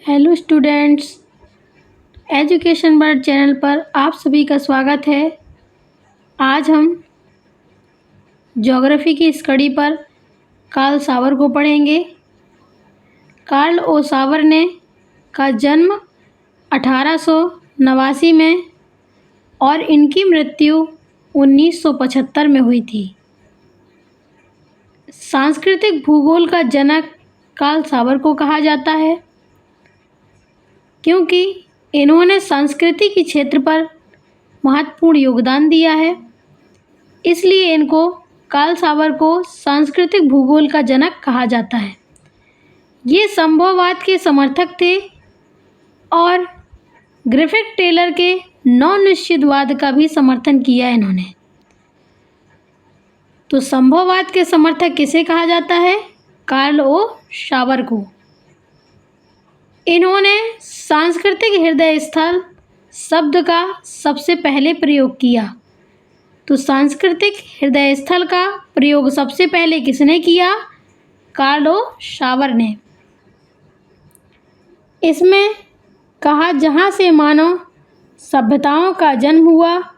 Hello students, education world channel पर आप सभी का स्वागत है। आज हम ज्योग्राफी की इस कड़ी पर कार्ल सावर को पढ़ेंगे। कार्ल ओ सावर ने का जन्म 1889 में और इनकी मृत्यु 1975 में हुई थी। सांस्कृतिक भूगोल का जनक कार्ल सावर को कहा जाता है क्योंकि इन्होंने संस्कृति के क्षेत्र पर महत्वपूर्ण योगदान दिया है। इसलिए इनको कार्ल सावर को सांस्कृतिक भूगोल का जनक कहा जाता है। ये संभववाद के समर्थक थे और ग्रिफिथ टेलर के नवनिश्चितवाद का भी समर्थन किया इन्होंने। तो संभववाद के समर्थक किसे कहा जाता है? कार्ल ओ सावर को। इन्होंने सांस्कृतिक हृदय स्थल शब्द का सबसे पहले प्रयोग किया। तो सांस्कृतिक हृदय स्थल का प्रयोग सबसे पहले किसने किया? कार्ल ओ सावर ने। इसमें कहा जहाँ से मानव सभ्यताओं का जन्म हुआ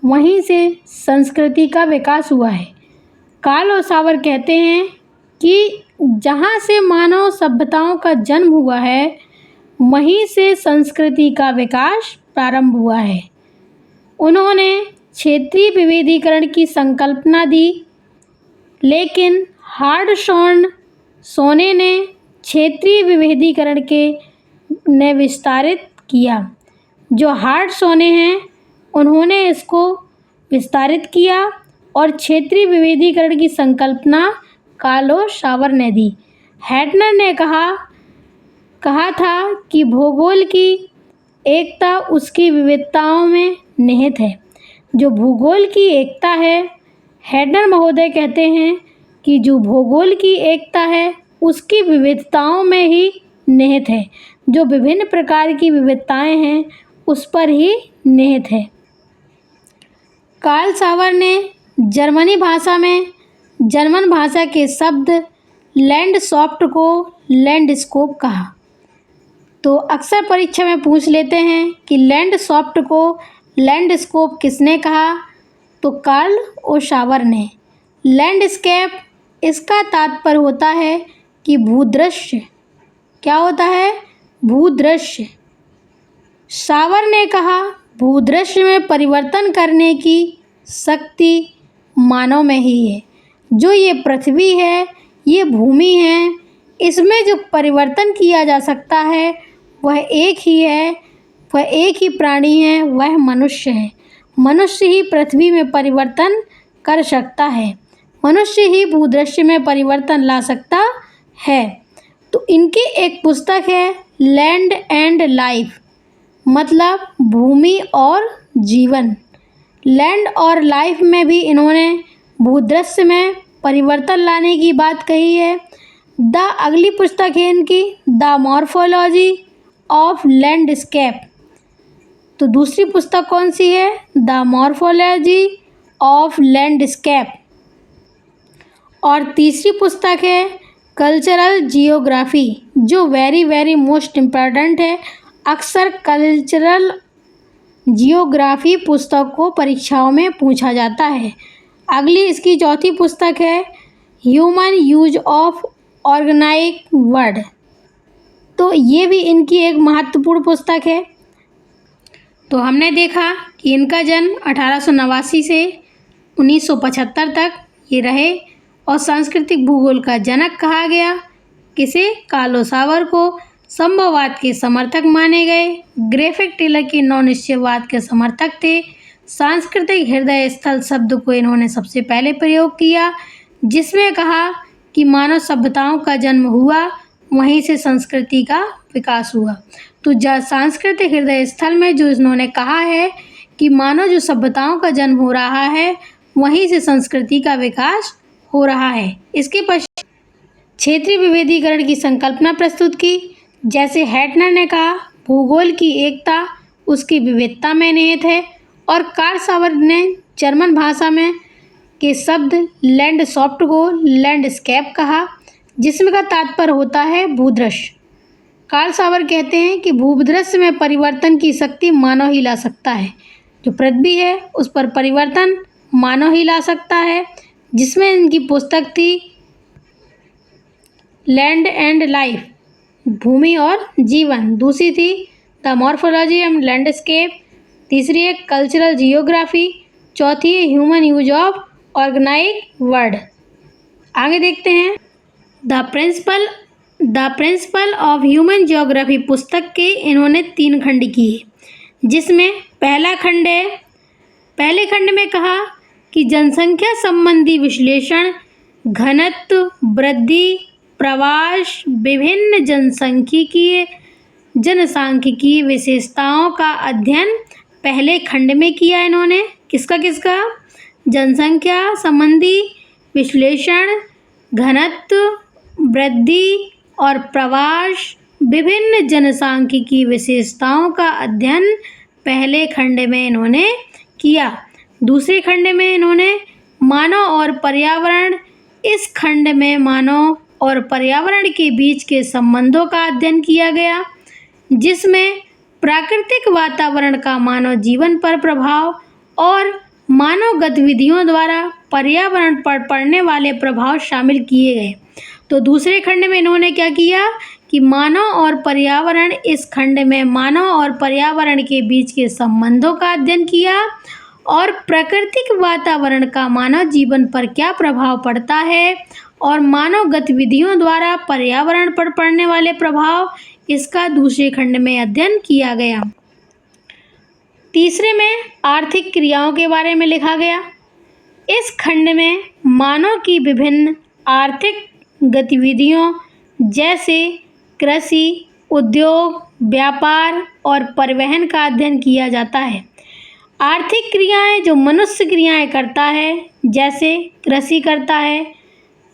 वहीं से संस्कृति का विकास हुआ है। कार्ल ओ सावर कहते हैं कि जहाँ से मानव सभ्यताओं का जन्म हुआ है वहीं से संस्कृति का विकास प्रारंभ हुआ है। उन्होंने क्षेत्रीय विविधीकरण की संकल्पना दी, लेकिन हार्डसॉन सोने ने क्षेत्रीय विविधीकरण ने विस्तारित किया। जो हार्डसोने हैं उन्होंने इसको विस्तारित किया और क्षेत्रीय विविधीकरण की संकल्पना कार्ल ओ सावर ने दी। हैटनर ने कहा था कि भूगोल की एकता उसकी विविधताओं में निहित है। जो भूगोल की एकता है, हैटनर महोदय कहते हैं कि जो भूगोल की एकता है उसकी विविधताओं में ही निहित है। जो विभिन्न प्रकार की विविधताएं हैं उस पर ही निहित है। कार्ल सावर ने जर्मन भाषा के शब्द लैंडस्केप को लैंडस्केप कहा। तो अक्सर परीक्षा में पूछ लेते हैं कि लैंडस्केप को लैंडस्केप किसने कहा? तो कार्ल ओ सावर ने। लैंडस्केप इसका तात्पर्य होता है कि भूदृश्य। क्या होता है? भूदृश्य। सावर ने कहा भूदृश्य में परिवर्तन करने की शक्ति मानव में ही है। जो ये पृथ्वी है, ये भूमि है, इसमें जो परिवर्तन किया जा सकता है वह एक ही है, वह एक ही प्राणी है, वह मनुष्य है। मनुष्य ही पृथ्वी में परिवर्तन कर सकता है। मनुष्य ही भूदृश्य में परिवर्तन ला सकता है। तो इनकी एक पुस्तक है लैंड एंड लाइफ, मतलब भूमि और जीवन। लैंड और लाइफ में भी इन्होंने भूदृश्य में परिवर्तन लाने की बात कही है। अगली पुस्तक है इनकी द मॉर्फोलॉजी ऑफ लैंडस्केप। तो दूसरी पुस्तक कौन सी है? The morphology of landscape. और तीसरी पुस्तक है कल्चरल जियोग्राफी, जो वेरी मोस्ट इम्पॉर्टेंट है। अक्सर कल्चरल जियोग्राफी पुस्तक को परीक्षाओं में पूछा जाता है। अगली इसकी चौथी पुस्तक है ह्यूमन यूज ऑफ ऑर्गेनाइक वर्ड। तो ये भी इनकी एक महत्वपूर्ण पुस्तक है। तो हमने देखा कि इनका जन्म 1889 से 1975 तक ये रहे और सांस्कृतिक भूगोल का जनक कहा गया। किसे? कार्ल ओ सावर को। संभववाद के समर्थक माने गए। ग्रिफिथ टेलर के नवनिश्चयवाद के समर्थक थे। सांस्कृतिक हृदय स्थल शब्द को इन्होंने सबसे पहले प्रयोग किया, जिसमें कहा कि मानव सभ्यताओं का जन्म हुआ वहीं से संस्कृति का विकास हुआ। तो सांस्कृतिक हृदय स्थल में जो इन्होंने कहा है कि मानव जो सभ्यताओं का जन्म हो रहा है वहीं से संस्कृति का विकास हो रहा है। इसके पश्चात क्षेत्रीय विविधीकरण की संकल्पना प्रस्तुत की। जैसे हैटनर ने कहा भूगोल की एकता उसकी विविधता में निहित है, और कार्ल सावर ने जर्मन भाषा में के शब्द लैंडस्केप को लैंडस्केप कहा, जिसमें का तात्पर्य होता है भूदृश्य। कार्ल सावर कहते हैं कि भूदृश्य में परिवर्तन की शक्ति मानव ही ला सकता है। जो पृथ्वी है उस पर परिवर्तन मानव ही ला सकता है, जिसमें इनकी पुस्तक थी लैंड एंड लाइफ, भूमि और जीवन। दूसरी थी द मॉर्फोलॉजी एंड लैंडस्केप। तीसरी है कल्चरल जियोग्राफी। चौथी है human use of organize word. आगे देखते हैं the principle of human geography पुस्तक के इन्होंने 3 खंड किए, जिसमें पहले खंड में कहा कि जनसंख्या संबंधी विश्लेषण, घनत्व, वृद्धि, प्रवास, विभिन्न जनसांख्यिकीय विशेषताओं का अध्ययन पहले खंड में किया इन्होंने। किसका? जनसंख्या संबंधी विश्लेषण, घनत्व, वृद्धि और प्रवास, विभिन्न जनसांख्यिकीय विशेषताओं का अध्ययन पहले खंड में इन्होंने किया। दूसरे खंड में इन्होंने मानव और पर्यावरण, इस खंड में मानव और पर्यावरण के बीच के संबंधों का अध्ययन किया गया, जिसमें प्राकृतिक वातावरण का मानव जीवन पर प्रभाव और मानव गतिविधियों द्वारा पर्यावरण पर पड़ने वाले प्रभाव शामिल किए गए। तो दूसरे खंड में इन्होंने क्या किया कि मानव और पर्यावरण, इस खंड में मानव और पर्यावरण के बीच के संबंधों का अध्ययन किया और प्राकृतिक वातावरण का मानव जीवन पर क्या प्रभाव पड़ता है और मानव गतिविधियों द्वारा पर्यावरण पर पड़ने वाले प्रभाव, इसका दूसरे खंड में अध्ययन किया गया। तीसरे में आर्थिक क्रियाओं के बारे में लिखा गया। इस खंड में मानव की विभिन्न आर्थिक गतिविधियों जैसे कृषि, उद्योग, व्यापार और परिवहन का अध्ययन किया जाता है। आर्थिक क्रियाएं जो मनुष्य क्रियाएं करता है, जैसे कृषि करता है,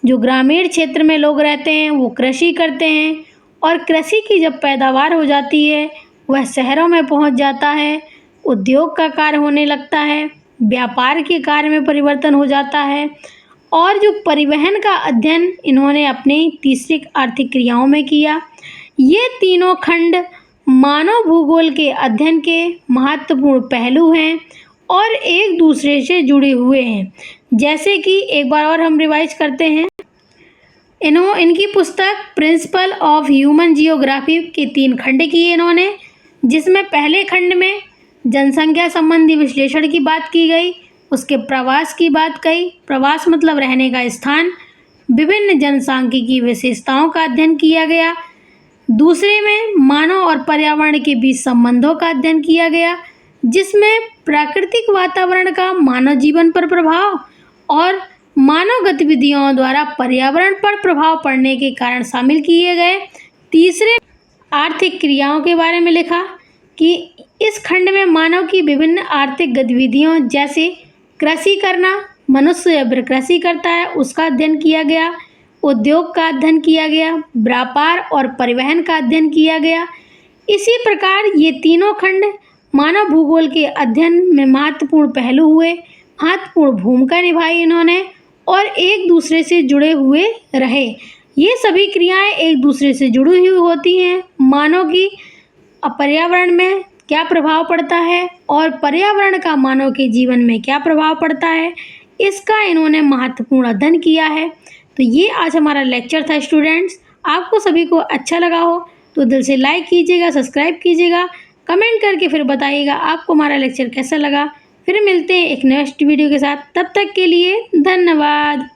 जो ग्रामीण क्षेत्र में लोग रहते हैं वो कृषि करते हैं और कृषि की जब पैदावार हो जाती है वह शहरों में पहुंच जाता है, उद्योग का कार्य होने लगता है, व्यापार के कार्य में परिवर्तन हो जाता है। और जो परिवहन का अध्ययन इन्होंने अपनी तीसरी आर्थिक क्रियाओं में किया। ये तीनों खंड मानव भूगोल के अध्ययन के महत्वपूर्ण पहलू हैं और एक दूसरे से जुड़े हुए हैं। जैसे कि एक बार और हम रिवाइज करते हैं, इनकी पुस्तक प्रिंसिपल ऑफ ह्यूमन जियोग्राफी के 3 खंड किए इन्होंने, जिसमें पहले खंड में जनसंख्या संबंधी विश्लेषण की बात की गई, उसके प्रवास की बात कही, प्रवास मतलब रहने का स्थान, विभिन्न जनसांख्यिकीय विशेषताओं का अध्ययन किया गया। दूसरे में मानव और पर्यावरण के बीच संबंधों का अध्ययन किया गया, जिसमें प्राकृतिक वातावरण का मानव जीवन पर प्रभाव और मानव गतिविधियों द्वारा पर्यावरण पर प्रभाव पड़ने के कारण शामिल किए गए। तीसरे आर्थिक क्रियाओं के बारे में लिखा कि इस खंड में मानव की विभिन्न आर्थिक गतिविधियों जैसे कृषि करना, मनुष्य जब कृषि करता है उसका अध्ययन किया गया, उद्योग का अध्ययन किया गया, व्यापार और परिवहन का अध्ययन किया गया। इसी प्रकार ये तीनों खंड मानव भूगोल के अध्ययन में महत्वपूर्ण पहलू हुए, महत्वपूर्ण भूमिका निभाई इन्होंने और एक दूसरे से जुड़े हुए रहे। ये सभी क्रियाएं एक दूसरे से जुड़ी हुई होती हैं। मानव की पर्यावरण में क्या प्रभाव पड़ता है और पर्यावरण का मानव के जीवन में क्या प्रभाव पड़ता है, इसका इन्होंने महत्वपूर्ण अध्ययन किया है। तो ये आज हमारा लेक्चर था स्टूडेंट्स। आपको सभी को अच्छा लगा हो तो दिल से लाइक कीजिएगा, सब्सक्राइब कीजिएगा, कमेंट करके फिर बताइएगा आपको हमारा लेक्चर कैसा लगा। फिर मिलते हैं एक नेक्स्ट वीडियो के साथ, तब तक के लिए धन्यवाद।